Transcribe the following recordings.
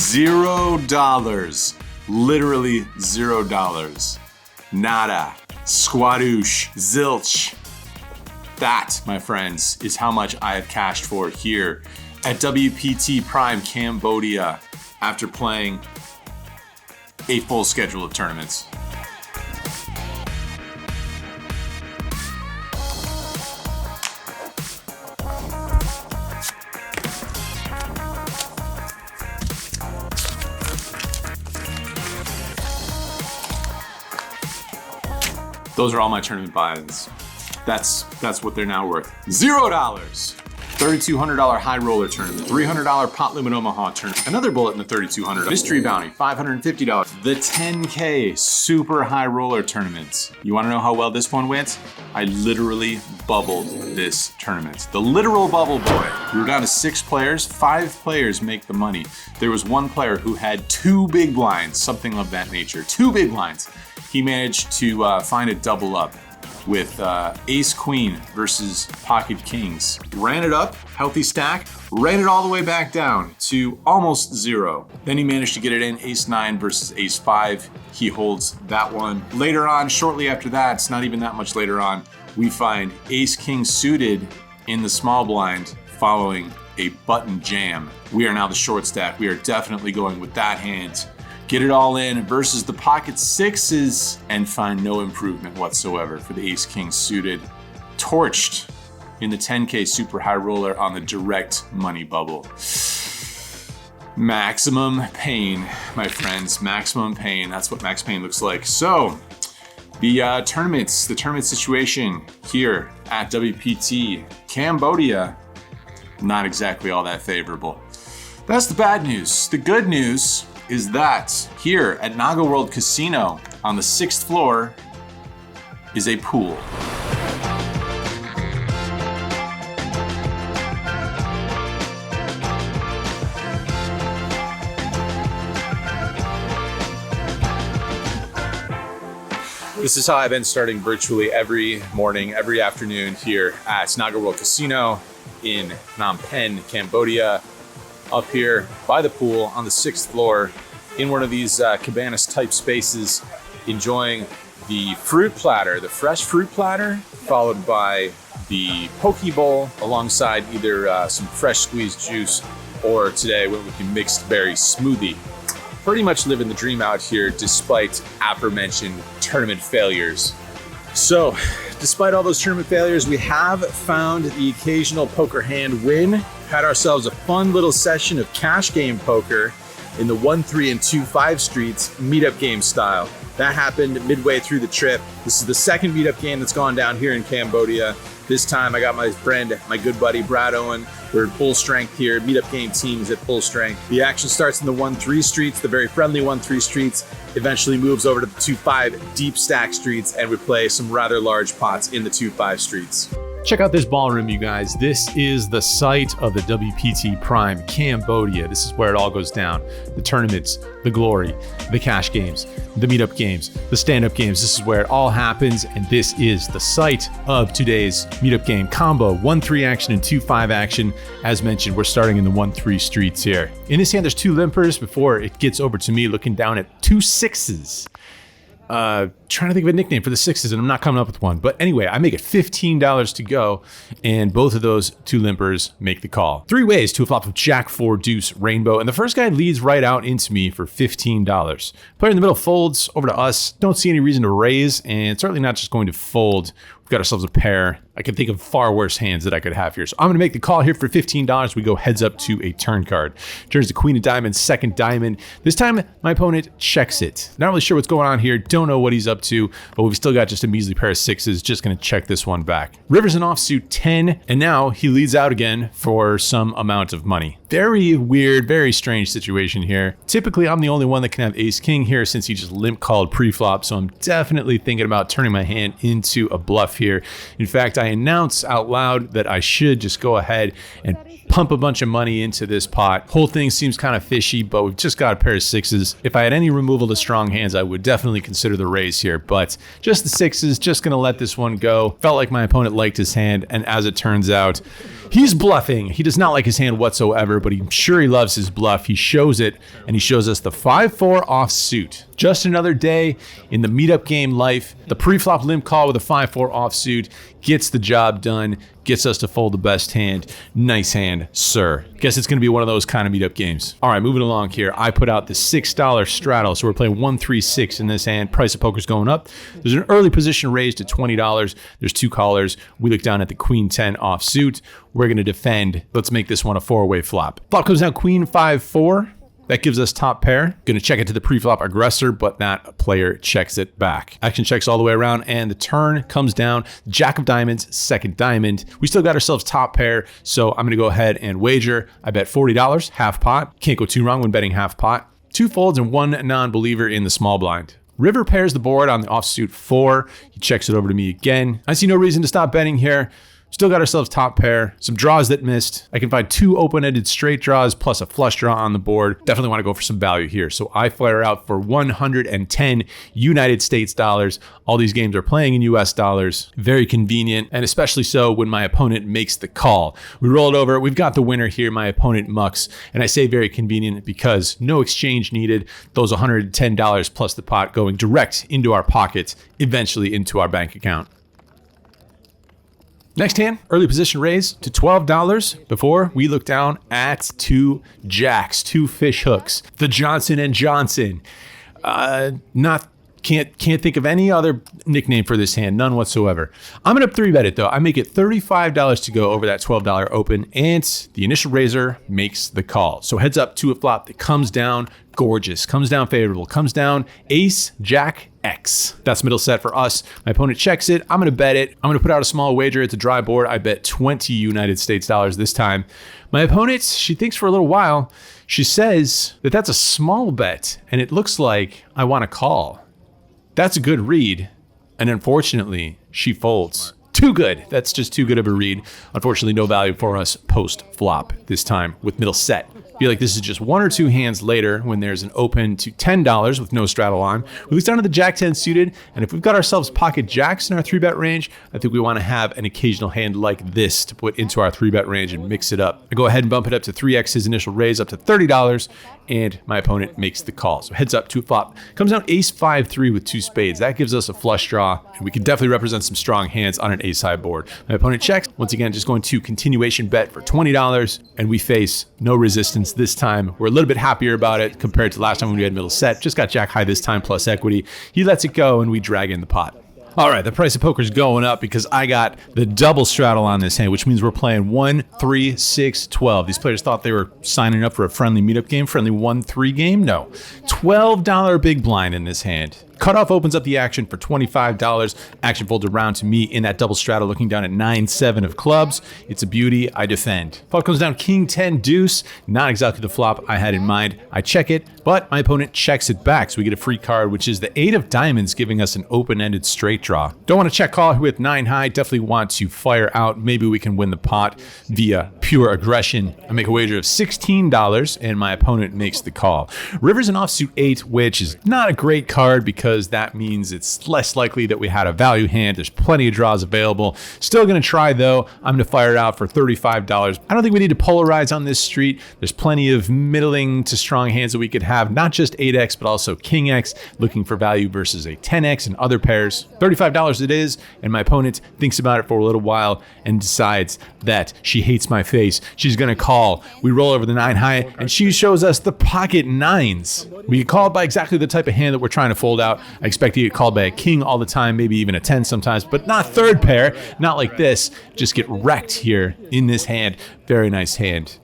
$0. Literally $0. Nada. Squadoosh. Zilch. That, my friends, is how much I have cashed for here at WPT Prime Cambodia after playing a full schedule of tournaments. Those are all my tournament buy-ins. That's what they're now worth. $0. $3,200 high roller tournament. $300 pot limit Omaha tournament. Another bullet in the $3,200. Mystery bounty, $550. The 10K super high roller tournament. You wanna know how well this one went? I literally bubbled this tournament. The literal bubble boy. We were down to 6 players. 5 players make the money. There was one player who had 2 big blinds, something of that nature. 2 big blinds. He managed to find a double up with Ace Queen versus Pocket Kings. Ran it up, healthy stack, ran it all the way back down to almost 0. Then he managed to get it in, Ace 9 versus Ace 5. He holds that one. Later on, shortly after that, it's not even that much later on, we find Ace King suited in the small blind following a button jam. We are now the short stack. We are definitely going with that hand. Get it all in versus the pocket 6s and find no improvement whatsoever for the Ace King suited. Torched in the 10K super high roller on the direct money bubble. Maximum pain, my friends, maximum pain. That's what max pain looks like. So the tournament situation here at WPT Cambodia, not exactly all that favorable. That's the bad news. The good news is that here at Naga World Casino on the 6th floor is a pool. This is how I've been starting virtually every morning, every afternoon here at Naga World Casino in Phnom Penh, Cambodia. Up here by the pool on the 6th floor in one of these cabanas type spaces, enjoying the fruit platter, the fresh fruit platter, followed by the poke bowl alongside either some fresh squeezed juice or today went with the mixed berry smoothie. Pretty much living the dream out here despite aforementioned tournament failures. So, despite all those tournament failures, we have found the occasional poker hand win. Had ourselves a fun little session of cash game poker in the 1-3 and 2-5 streets meetup game style. That happened midway through the trip. This is the second meetup game that's gone down here in Cambodia. This time I got my friend, my good buddy, Brad Owen. We're at full strength here. Meetup game teams at full strength. The action starts in the 1-3 streets, the very friendly 1-3 streets, eventually moves over to the 2-5 deep stack streets, and we play some rather large pots in the 2-5 streets. Check out this ballroom, you guys. This is the site of the WPT Prime Cambodia. This is where it all goes down. The tournaments, the glory, the cash games, the meetup games, the stand-up games. This is where it all happens, and this is the site of today's meetup game combo. 1-3 action and 2-5 action. As mentioned, we're starting in the 1-3 streets here. In this hand, there's 2 limpers before it gets over to me, looking down at 2 6s. Trying to think of a nickname for the 6s, and I'm not coming up with one. But anyway, I make it $15 to go, and both of those 2 limpers make the call. 3 ways to a flop of Jack 4 deuce rainbow, and the first guy leads right out into me for $15. Player in the middle folds over to us. Don't see any reason to raise, and certainly not just going to fold. We've got ourselves a pair. I can think of far worse hands that I could have here. So I'm going to make the call here for $15. We go heads up to a turn card. Turns the queen of diamonds, second diamond. This time, my opponent checks it. Not really sure what's going on here. Don't know what he's up to, but we've still got just a measly pair of 6s. Just going to check this one back. River's an offsuit 10, and now he leads out again for some amount of money. Very weird, very strange situation here. Typically, I'm the only one that can have ace king here since he just limp called pre-flop, so I'm definitely thinking about turning my hand into a bluff here. In fact, I announce out loud that I should just go ahead and pump a bunch of money into this pot. Whole thing seems kind of fishy, but we've just got a pair of 6s. If I had any removal to strong hands, I would definitely consider the raise here, but just the 6s, just gonna let this one go. Felt like my opponent liked his hand, and as it turns out, he's bluffing. He does not like his hand whatsoever. river, but I'm sure he loves his bluff. He shows it, and he shows us the 5-4 offsuit. Just another day in the meetup game life. The pre-flop limp call with a 5-4 offsuit gets the job done, gets us to fold the best hand. Nice hand, sir. Guess it's going to be one of those kind of meetup games. All right, moving along here. I put out the $6 straddle, so we're playing 1-3-6 in this hand. Price of poker's going up. There's an early position raised to $20. There's two callers. We look down at the queen 10 offsuit. We're going to defend. Let's make this one a four-way flop. Flop comes down queen 5-4. That gives us top pair. Going to check it to the pre-flop aggressor, but that player checks it back. Action checks all the way around, and the turn comes down. Jack of diamonds, second diamond. We still got ourselves top pair, so I'm going to go ahead and wager. I bet $40, half pot. Can't go too wrong when betting half pot. Two folds and one non-believer in the small blind. River pairs the board on the offsuit 4. He checks it over to me again. I see no reason to stop betting here. Still got ourselves top pair, some draws that missed. I can find two open-ended straight draws plus a flush draw on the board. Definitely want to go for some value here. So I flare out for 110 United States dollars. All these games are playing in US dollars. Very convenient, and especially so when my opponent makes the call. We roll it over. We've got the winner here. My opponent mucks. And I say very convenient because no exchange needed. Those $110 plus the pot going direct into our pockets, eventually into our bank account. Next hand, early position raise to $12 before we look down at two jacks, two fish hooks. The Johnson and Johnson. Can't think of any other nickname for this hand, none whatsoever. I'm gonna 3-bet it though. I make it $35 to go over that $12 open, and the initial raiser makes the call. So heads up to a flop that comes down gorgeous, comes down favorable, comes down ace, jack, X. That's middle set for us. My opponent checks it. I'm gonna bet it. I'm gonna put out a small wager. It's a dry board. I bet 20 United States dollars this time. My opponent, she thinks for a little while. She says that that's a small bet, and it looks like I want to call. That's a good read, and unfortunately, she folds. Too good. That's just too good of a read. Unfortunately, no value for us post-flop this time with middle set. Feel like this is just one or two hands later when there's an open to $10 with no straddle on. We lose down to the jack 10 suited, and if we've got ourselves pocket jacks in our 3-bet range, I think we want to have an occasional hand like this to put into our 3-bet range and mix it up. I go ahead and bump it up to 3x his initial raise up to $30, and my opponent makes the call. So heads up to a flop. Comes down ace 5-3 with two spades. That gives us a flush draw, and we can definitely represent some strong hands on an ace high board. My opponent checks. Once again, just going to continuation bet for $20, and we face no resistance this time. We're a little bit happier about it compared to last time when we had middle set. Just got jack high this time plus equity. He lets it go, and we drag in the pot. All right, the price of poker is going up because I got the double straddle on this hand, which means we're playing 1, 3, 6, 12. These players thought they were signing up for a friendly meetup game, friendly 1-3 game. No, $12 big blind in this hand. Cutoff opens up the action for $25. Action folds around to me in that double straddle, looking down at 9-7 of clubs. It's a beauty. I defend. Flop comes down king 10 deuce. Not exactly the flop I had in mind. I check it, but my opponent checks it back. So we get a free card, which is the 8 of diamonds, giving us an open-ended straight draw. Don't want to check call with 9 high. Definitely want to fire out. Maybe we can win the pot via pure aggression. I make a wager of $16, and my opponent makes the call. River's an offsuit 8, which is not a great card because that means it's less likely that we had a value hand. There's plenty of draws available. Still going to try though. I'm going to fire it out for $35. I don't think we need to polarize on this street. There's plenty of middling to strong hands that we could have, not just 8x, but also king x, looking for value versus a 10x and other pairs. $35 it is, and my opponent thinks about it for a little while and decides that she hates my face. She's going to call. We roll over the 9 high, and she shows us the pocket 9s. We get called by exactly the type of hand that we're trying to fold out. I expect to get called by a king all the time, maybe even a 10 sometimes, but not third pair, not like this. Just get wrecked here in this hand. Very nice hand.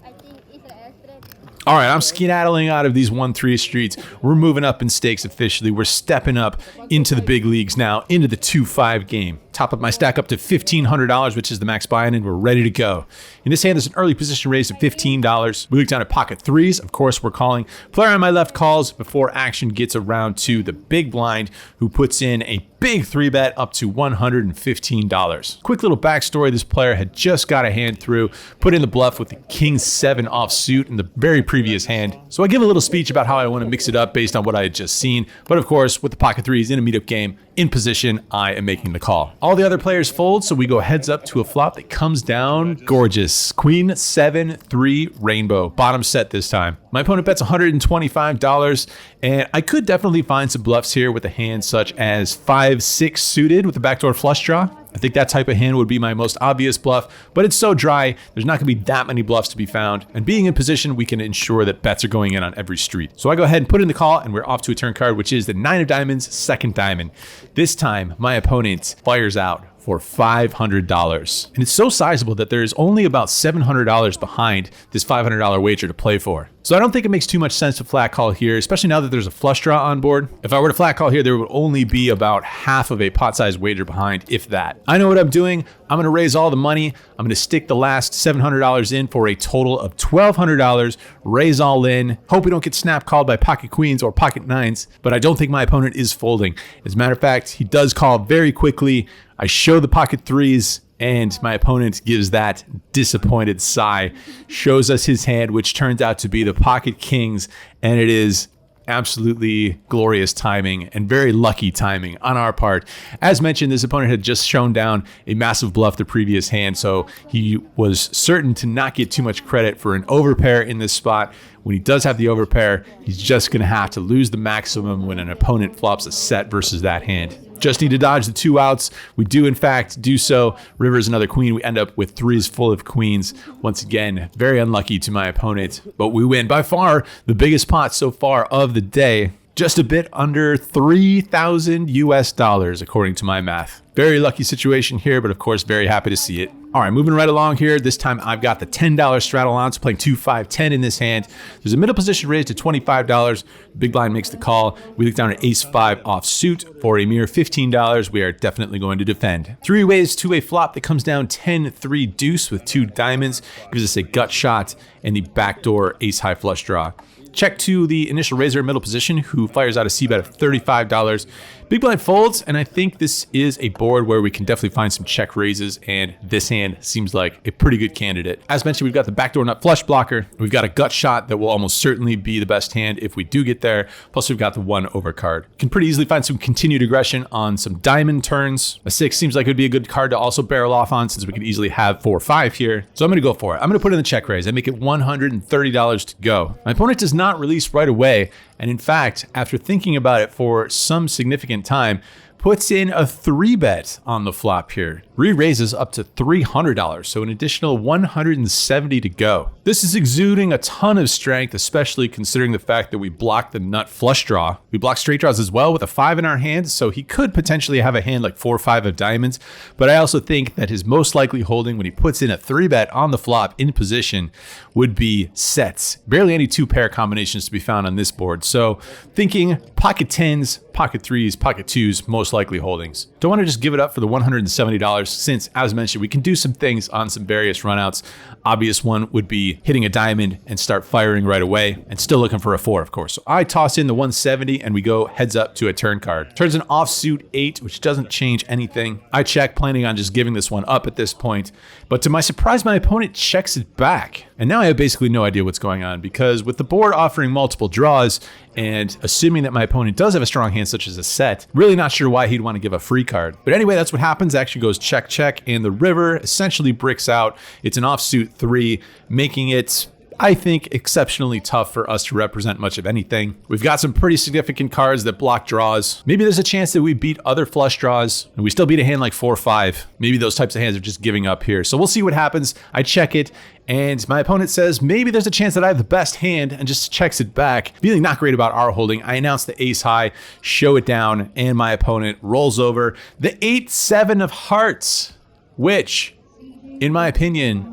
All right, I'm skedaddling out of these 1-3 streets. We're moving up in stakes officially. We're stepping up into the big leagues now, into the 2-5 game. Top up my stack up to $1,500, which is the max buy-in, and we're ready to go. In this hand, there's an early position raise of $15. We look down at pocket 3s. Of course, we're calling. Player on my left calls before action gets around to the big blind, who puts in a big 3-bet up to $115. Quick little backstory. This player had just got a hand through, put in the bluff with the king 7 offsuit in the very previous hand. So I give a little speech about how I want to mix it up based on what I had just seen. But of course, with the pocket 3s in a meetup game, In position, I am making the call. All the other players fold, so we go heads up to a flop that comes down gorgeous. Queen 7-3 rainbow, bottom set this time. My opponent bets $125, and I could definitely find some bluffs here with a hand such as 5-6 suited with a backdoor flush draw. I think that type of hand would be my most obvious bluff, but it's so dry, there's not gonna be that many bluffs to be found. And being in position, we can ensure that bets are going in on every street. So I go ahead and put in the call, and we're off to a turn card, which is the 9 of diamonds, second diamond. This time, my opponent fires out for $500. And it's so sizable that there's only about $700 behind this $500 wager to play for. So I don't think it makes too much sense to flat call here, especially now that there's a flush draw on board. If I were to flat call here, there would only be about half of a pot size wager behind, if that. I know what I'm doing. I'm gonna raise all the money. I'm gonna stick the last $700 in for a total of $1,200, raise all in. Hope we don't get snap called by pocket queens or pocket nines, but I don't think my opponent is folding. As a matter of fact, he does call very quickly. I show the pocket threes, and my opponent gives that disappointed sigh, shows us his hand, which turns out to be the pocket kings, and it is absolutely glorious timing and very lucky timing on our part. As mentioned, this opponent had just shown down a massive bluff the previous hand, so he was certain to not get too much credit for an overpair in this spot. When he does have the overpair, he's just going to have to lose the maximum when an opponent flops a set versus that hand. Just need to dodge the 2 outs. We do, in fact, do so. River is another queen. We end up with 3s full of queens. Once again, very unlucky to my opponent, but we win by far the biggest pot so far of the day. Just a bit under 3,000 US dollars, according to my math. Very lucky situation here, but of course, very happy to see it. All right, moving right along here. This time I've got the $10 straddle on, so playing 2-5-10 in this hand. There's a middle position raised to $25. Big blind makes the call. We look down at ace-5 offsuit for a mere $15. We are definitely going to defend. 3 ways to a flop that comes down 10-3 deuce with 2 diamonds. Gives us a gut shot and the backdoor ace-high flush draw. Check to the initial raiser middle position, who fires out a c-bet of $35. Big blind folds, and I think this is a board where we can definitely find some check raises, and this hand seems like a pretty good candidate. As mentioned, we've got the backdoor nut flush blocker. We've got a gut shot that will almost certainly be the best hand if we do get there. Plus, we've got the 1 over card. Can pretty easily find some continued aggression on some diamond turns. A 6 seems like it would be a good card to also barrel off on, since we could easily have 4-5 here. So I'm going to go for it. I'm going to put in the check raise. I make it $130 to go. My opponent does not release right away, and in fact, after thinking about it for some significant time, puts in a 3-bet on the flop here. Re-raises up to $300, so an additional $170 to go. This is exuding a ton of strength, especially considering the fact that we blocked the nut flush draw. We block straight draws as well with a 5 in our hand, so he could potentially have a hand like 4-5 of diamonds, but I also think that his most likely holding when he puts in a 3-bet on the flop in position would be sets. Barely any 2-pair combinations to be found on this board, so thinking pocket 10s, pocket 3s, pocket 2s, most likely holdings. Don't want to just give it up for the $170 since, as mentioned, we can do some things on some various runouts. Obvious one would be hitting a diamond and start firing right away, and still looking for a 4, of course. So I toss in the 170 and we go heads up to a turn card. Turns an offsuit 8, which doesn't change anything. I check, planning on just giving this one up at this point, but to my surprise, my opponent checks it back. And now I have basically no idea what's going on, because with the board offering multiple draws and assuming that my opponent does have a strong hand such as a set, really not sure why he'd want to give a free card. But anyway, that's what happens. It actually goes check, check, and the river essentially bricks out. It's an offsuit 3, making it, I think, exceptionally tough for us to represent much of anything. We've got some pretty significant cards that block draws. Maybe there's a chance that we beat other flush draws and we still beat a hand like 4-5. Maybe those types of hands are just giving up here. So we'll see what happens. I check it, and my opponent says maybe there's a chance that I have the best hand and just checks it back. Feeling not great about our holding, I announce the ace high, show it down, and my opponent rolls over the 8-7 of hearts, which, in my opinion,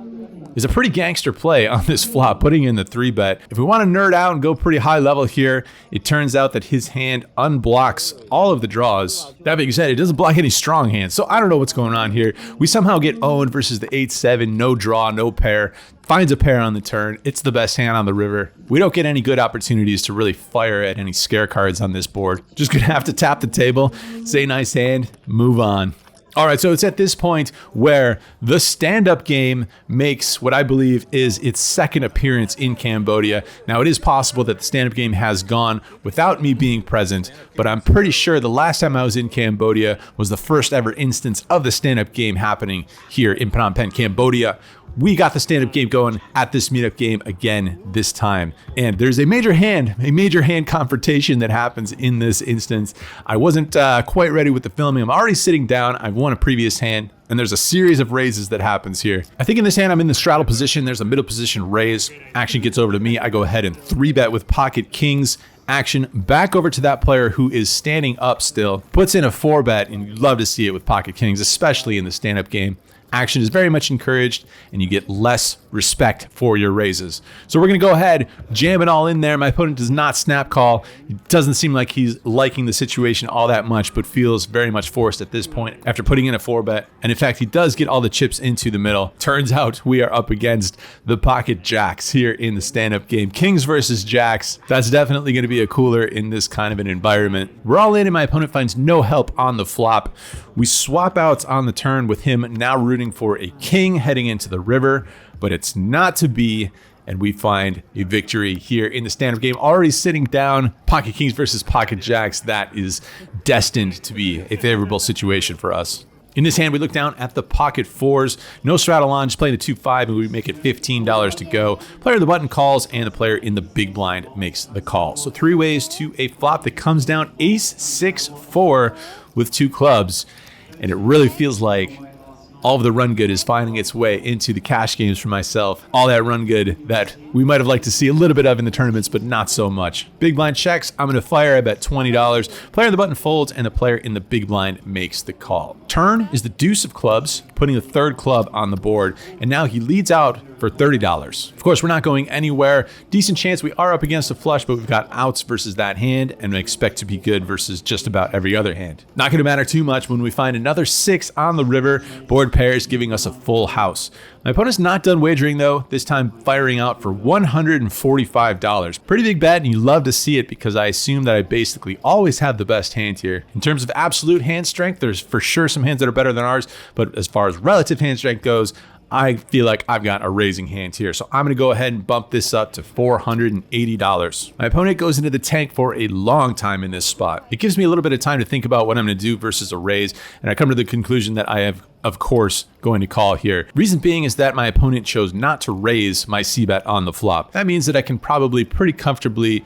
is a pretty gangster play on this flop, putting in the 3-bet. If we want to nerd out and go pretty high level here, it turns out that his hand unblocks all of the draws. That being said, it doesn't block any strong hands, so I don't know what's going on here. We somehow get owned versus the 8-7, no draw, no pair. Finds a pair on the turn. It's the best hand on the river. We don't get any good opportunities to really fire at any scare cards on this board. Just gonna have to tap the table, say nice hand, move on. All right, so it's at this point where the stand-up game makes what I believe is its second appearance in Cambodia. Now, it is possible that the stand-up game has gone without me being present, but I'm pretty sure the last time I was in Cambodia was the first ever instance of the stand-up game happening here in Phnom Penh, Cambodia. We got the stand-up game going at this meetup game again this time. And there's a major hand confrontation that happens in this instance. I wasn't quite ready with the filming. I'm already sitting down. I've won a previous hand, and there's a series of raises that happens here. I think in this hand, I'm in the straddle position. There's a middle position raise. Action gets over to me. I go ahead and 3-bet with pocket kings. Action back over to that player who is standing up still. Puts in a 4-bet, and you'd love to see it with pocket kings, especially in the stand-up game. Action is very much encouraged, and you get less respect for your raises. So we're going to go ahead, jam it all in there. My opponent does not snap call. It doesn't seem like he's liking the situation all that much, but feels very much forced at this point after putting in a 4-bet. And in fact, he does get all the chips into the middle. Turns out we are up against the pocket jacks here in the stand-up game. Kings versus jacks. That's definitely going to be a cooler in this kind of an environment. We're all in, and my opponent finds no help on the flop. We swap out on the turn with him now rooting for a king heading into the river, but it's not to be, and we find a victory here in the stand-up game. Already sitting down, pocket kings versus pocket jacks. That is destined to be a favorable situation for us. In this hand, we look down at the pocket fours. No straddle on, just playing the 2-5, and we make it $15 to go. Player in the button calls, and the player in the big blind makes the call. So 3 ways to a flop that comes down ace 6-4 with 2 clubs. And it really feels like all of the run good is finding its way into the cash games for myself. All that run good that we might have liked to see a little bit of in the tournaments, but not so much. Big blind checks. I'm going to fire. I bet $20. Player in the button folds, and the player in the big blind makes the call. Turn is the deuce of clubs, putting the 3rd club on the board, and now he leads out for $30. Of course, we're not going anywhere. Decent chance we are up against a flush, but we've got outs versus that hand, and we expect to be good versus just about every other hand. Not going to matter too much when we find another 6 on the river. Board pairs giving us a full house. My opponent's not done wagering though, this time firing out for $145. Pretty big bet, and you love to see it because I assume that I basically always have the best hand here. In terms of absolute hand strength, there's for sure some hands that are better than ours, but as far as relative hand strength goes, I feel like I've got a raising hand here. So I'm going to go ahead and bump this up to $480. My opponent goes into the tank for a long time in this spot. It gives me a little bit of time to think about what I'm going to do versus a raise. And I come to the conclusion that I have, of course, going to call here. Reason being is that my opponent chose not to raise my c-bet on the flop. That means that I can probably pretty comfortably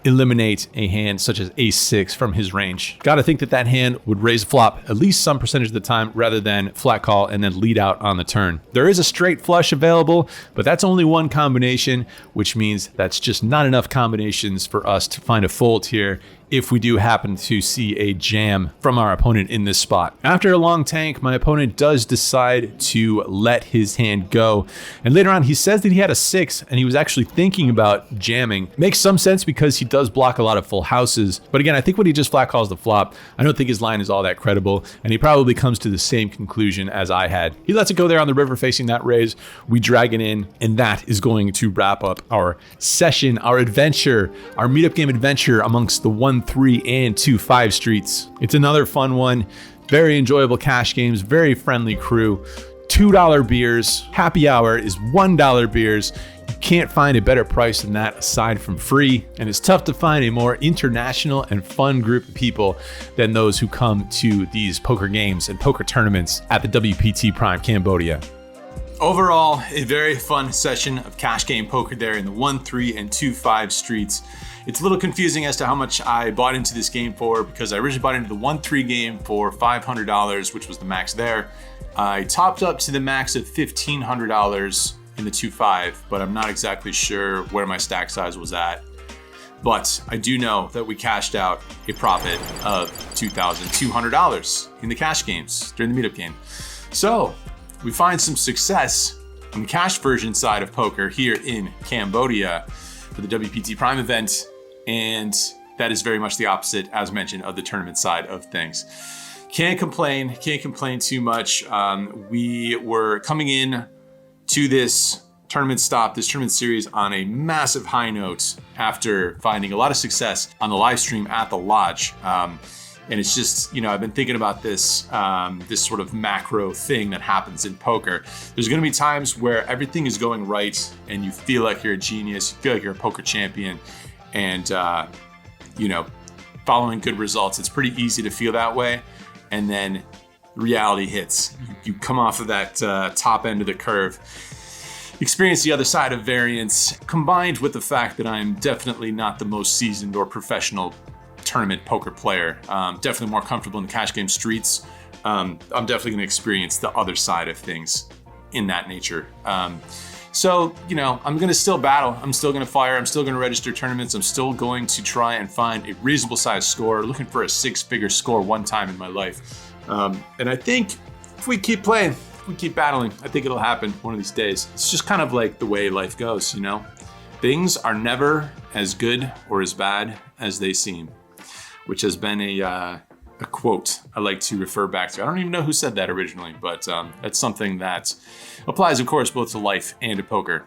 eliminate a hand such as ace-6 from his range. Got to think that that hand would raise a flop at least some percentage of the time rather than flat call and then lead out on the turn. There is a straight flush available, but that's only one combination, which means that's just not enough combinations for us to find a fold here if we do happen to see a jam from our opponent in this spot. After a long tank, my opponent does decide to let his hand go. And later on, he says that he had a 6 and he was actually thinking about jamming. Makes some sense because he does block a lot of full houses. But again, I think when he just flat calls the flop, I don't think his line is all that credible. And he probably comes to the same conclusion as I had. He lets it go there on the river facing that raise. We drag it in, and that is going to wrap up our session, our adventure, our meetup game adventure amongst the 1, 3, and 2, 5 streets. It's another fun one. Very enjoyable cash games, very friendly crew. $2 beers. Happy hour is $1 beers. You can't find a better price than that aside from free. And it's tough to find a more international and fun group of people than those who come to these poker games and poker tournaments at the WPT Prime Cambodia. Overall, a very fun session of cash game poker there in the 1, 3, and 2, 5 streets. It's a little confusing as to how much I bought into this game for, because I originally bought into the 1-3 game for $500, which was the max there. I topped up to the max of $1,500 in the 2-5, but I'm not exactly sure where my stack size was at. But I do know that we cashed out a profit of $2,200 in the cash games during the meetup game. So we find some success on the cash version side of poker here in Cambodia for the WPT Prime event. And that is very much the opposite, as mentioned, of the tournament side of things. Can't complain too much. We were coming in to this tournament stop, this tournament series, on a massive high note after finding a lot of success on the live stream at the lodge. And it's just, you know, I've been thinking about this, this sort of macro thing that happens in poker. There's gonna be times where everything is going right and you feel like you're a genius, you feel like you're a poker champion, and you know, following good results. It's pretty easy to feel that way. And then reality hits. You come off of that top end of the curve, experience the other side of variance, combined with the fact that I'm definitely not the most seasoned or professional tournament poker player. Definitely more comfortable in the cash game streets. I'm definitely going to experience the other side of things in that nature. So, you know, I'm going to still battle. I'm still going to fire. I'm still going to register tournaments. I'm still going to try and find a reasonable size score, looking for a 6-figure score one time in my life. And I think if we keep playing, if we keep battling, I think it'll happen one of these days. It's just kind of like the way life goes, you know? Things are never as good or as bad as they seem, which has been a quote I like to refer back to. I don't even know who said that originally, but that's something that applies, of course, both to life and to poker.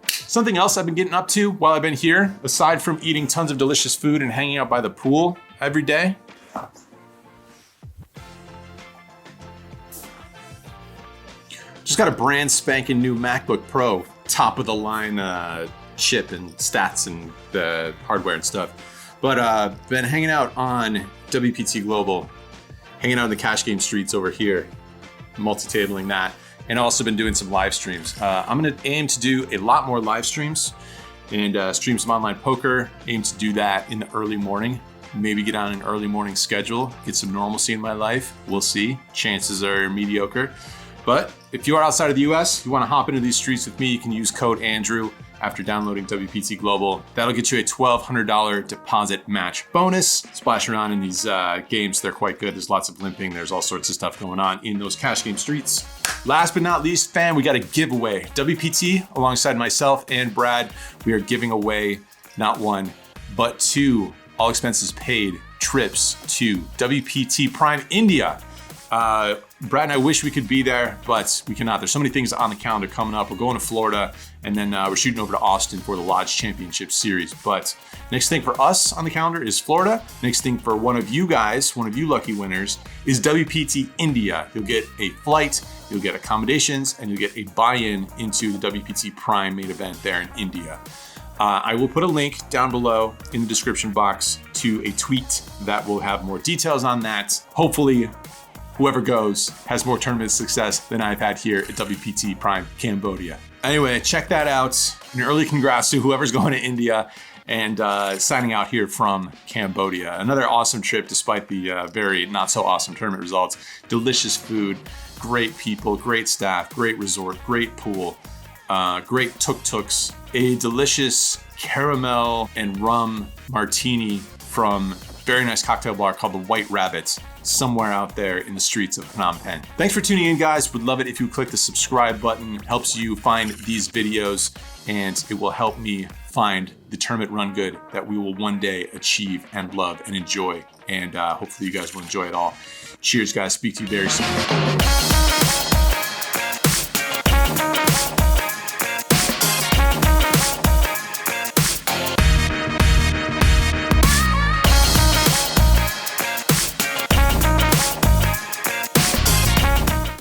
Something else I've been getting up to while I've been here, aside from eating tons of delicious food and hanging out by the pool every day, just got a brand spanking new MacBook Pro, top of the line chip and stats and the hardware and stuff. But been hanging out on WPT Global, hanging out in the cash game streets over here, multi-tabling that, and also been doing some live streams. I'm gonna aim to do a lot more live streams and stream some online poker, aim to do that in the early morning, maybe get on an early morning schedule, get some normalcy in my life. We'll see, chances are mediocre. But if you are outside of the US, you wanna hop into these streets with me, you can use code Andrew after downloading WPT Global. That'll get you a $1,200 deposit match bonus. Splash around in these games, they're quite good. There's lots of limping, there's all sorts of stuff going on in those cash game streets. Last but not least, fam, we got a giveaway. WPT, alongside myself and Brad, we are giving away not one, but 2 all expenses paid trips to WPT Prime India. Brad and I wish we could be there, but we cannot. There's so many things on the calendar coming up. We're going to Florida, and then we're shooting over to Austin for the Lodge Championship Series. But next thing for us on the calendar is Florida. Next thing for one of you guys, one of you lucky winners, is WPT India. You'll get a flight, you'll get accommodations, and you'll get a buy-in into the WPT Prime main event there in India. I will put a link down below in the description box to a tweet that will have more details on that. Hopefully, whoever goes has more tournament success than I've had here at WPT Prime Cambodia. Anyway, check that out. An early congrats to whoever's going to India and signing out here from Cambodia. Another awesome trip despite the very not so awesome tournament results. Delicious food, great people, great staff, great resort, great pool, great tuk-tuks, a delicious caramel and rum martini from a very nice cocktail bar called the White Rabbit, somewhere out there in the streets of Phnom Penh. Thanks for tuning in, guys. Would love it if you click the subscribe button. It helps you find these videos, and it will help me find the tournament run good that we will one day achieve and love and enjoy. And hopefully you guys will enjoy it all. Cheers, guys. Speak to you very soon.